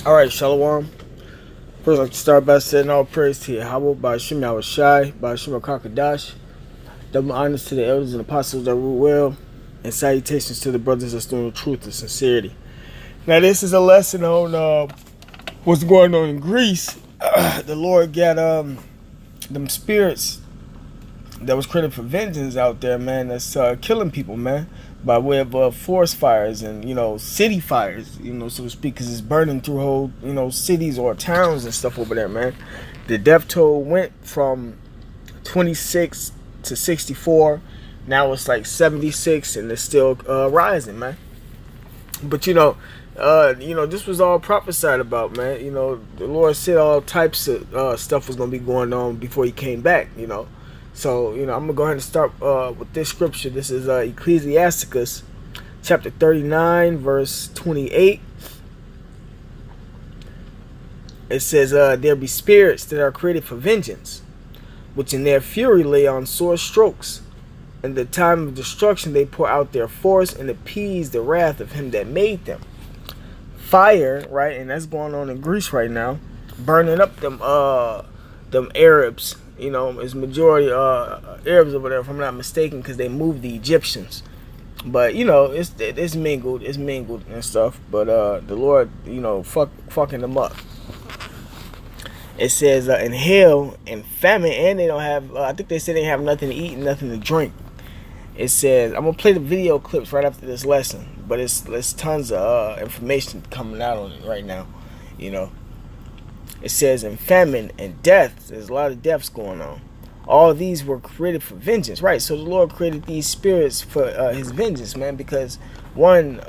Alright, Shalom. First, I'd like to start by saying all praise to Yahweh, by Hashem Yahweh Shai, by Hashem Kakadash. Double honors to the elders and apostles that rule well, and salutations to the brothers that's doing the truth and sincerity. Now, this is a lesson on what's going on in Greece. The Lord got them spirits that was created for vengeance out there, man, that's killing people, man, by way of forest fires and, city fires, so to speak, because it's burning through whole, cities or towns and stuff over there, man. The death toll went from 26 to 64. Now it's like 76, and it's still rising, man. But, this was all prophesied about, man. The Lord said all types of stuff was going to be going on before he came back, So, I'm going to go ahead and start with this scripture. This is Ecclesiasticus chapter 39, verse 28. It says, there be spirits that are created for vengeance, which in their fury lay on sore strokes. In the time of destruction they pour out their force and appease the wrath of him that made them. Fire, right, and that's going on in Greece right now, burning up them Arabs. It's majority Arabs over there, if I'm not mistaken, because they moved the Egyptians. But it's mingled and stuff. But the Lord, fucking them up. It says in hail and famine, and they don't have. I think they said they have nothing to eat and nothing to drink. It says, I'm gonna play the video clips right after this lesson, but it's tons of information coming out on it right now. It says in famine and death, there's a lot of deaths going on. All these were created for vengeance, right? So the Lord created these spirits for his vengeance, man, because one,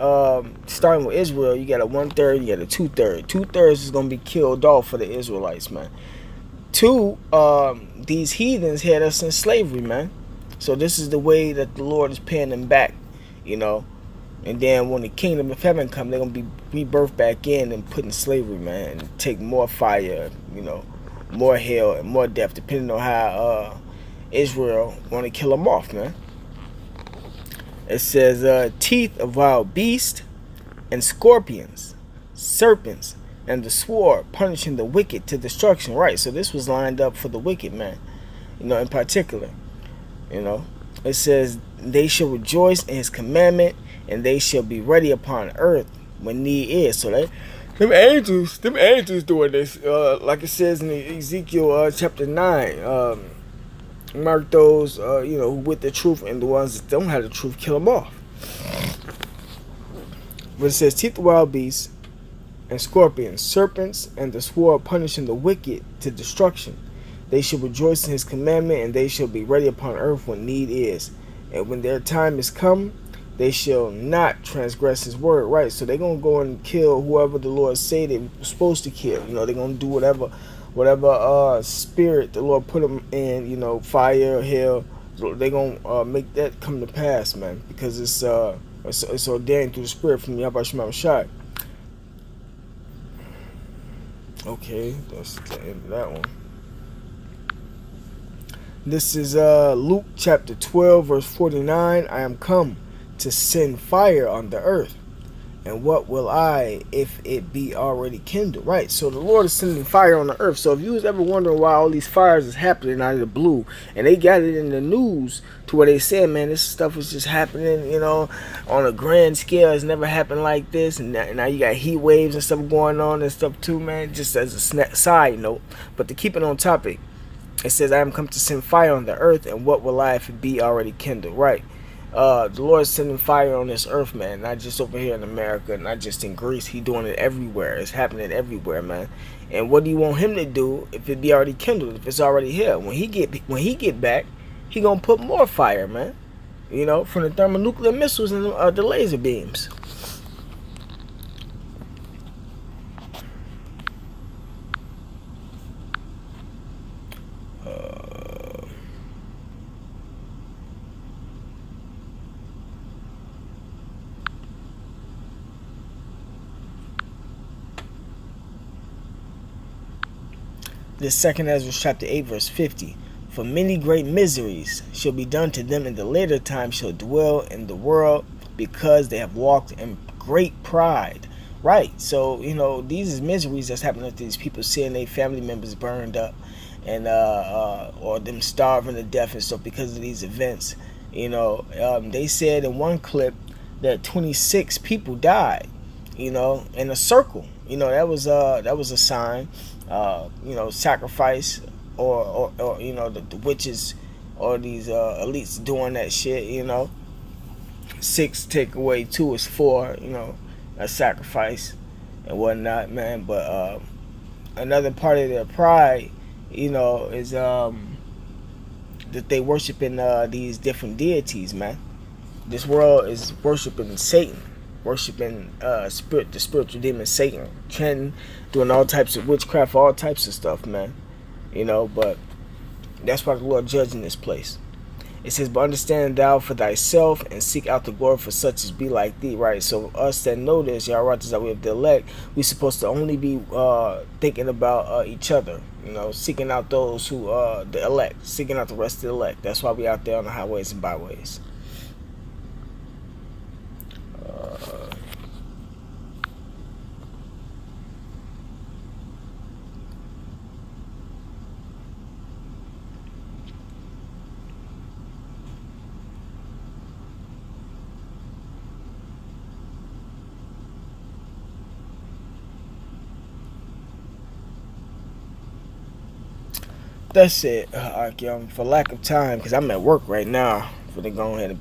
starting with Israel, you got a 1/3, you got a 2/3. 2/3 is going to be killed off for the Israelites, man. Two, these heathens had us in slavery, man. So this is the way that the Lord is paying them back, And then when the kingdom of heaven come, they're going to be rebirthed back in and put in slavery, man, and take more fire, more hell and more death, depending on how Israel want to kill them off, man. It says, teeth of wild beasts and scorpions, serpents, and the sword, punishing the wicked to destruction. Right, so this was lined up for the wicked, man, in particular. It says, they shall rejoice in his commandment, and they shall be ready upon earth when need is. So them angels doing this, like it says in Ezekiel chapter 9. Mark those, who with the truth, and the ones that don't have the truth, kill them off. But it says, teeth of wild beasts and scorpions, serpents, and the sword, punishing the wicked to destruction. They shall rejoice in his commandment, and they shall be ready upon earth when need is. And when their time is come, they shall not transgress his word. Right, so they're going to go and kill whoever the Lord said they were supposed to kill. They're going to do whatever spirit the Lord put them in, fire, hell. They're going to make that come to pass, man, because it's ordained through the spirit from Yahweh Shema Shai. Okay, that's the end of that one. This is Luke chapter 12, verse 49. I am come to send fire on the earth, and what will I if it be already kindled? Right, so the Lord is sending fire on the earth. So if you was ever wondering why all these fires is happening out of the blue, and they got it in the news to where they said, man, this stuff is just happening, on a grand scale. It's never happened like this, and now you got heat waves and stuff going on and stuff too, man, just as a side note. But to keep it on topic, it says, I am come to send fire on the earth, and what will I if it be already kindled? Right. The Lord is sending fire on this earth, man, not just over here in America, not just in Greece. He's doing it everywhere. It's happening everywhere, man. And what do you want him to do if it be already kindled, if it's already here? When he get back, he gonna put more fire, man, from the thermonuclear missiles and the laser beams. This second Ezra chapter 8, verse 50. For many great miseries shall be done to them in the later time shall dwell in the world, because they have walked in great pride Right. So, these is miseries that's happening to these people, seeing their family members burned up, and or them starving to death and stuff because of these events. They said in one clip that 26 people died. In a circle. That was a sign. Sacrifice, or the witches or these elites doing that shit. Six take away two is four. A sacrifice and whatnot, man. But another part of their pride, is that they worshiping these different deities, man. This world is worshiping Satan, worshiping the spiritual demon Satan, chanting, doing all types of witchcraft, all types of stuff, man. But that's why the Lord judging this place. It says, but understand thou for thyself, and seek out the glory for such as be like thee, right? So us that know this, y'all righteous that we have the elect, we supposed to only be thinking about each other, seeking out those who, the elect, seeking out the rest of the elect. That's why we out there on the highways and byways. That's it, Akim. For lack of time, because I'm at work right now, for to go ahead and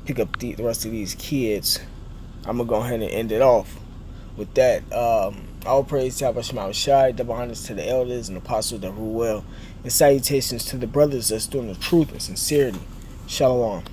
pick up the rest of these kids, I'm gonna go ahead and end it off with that. All praise to Abba Shema Shai, double honors to the elders and apostles that rule well, and salutations to the brothers that's doing the truth and sincerity. Shalom.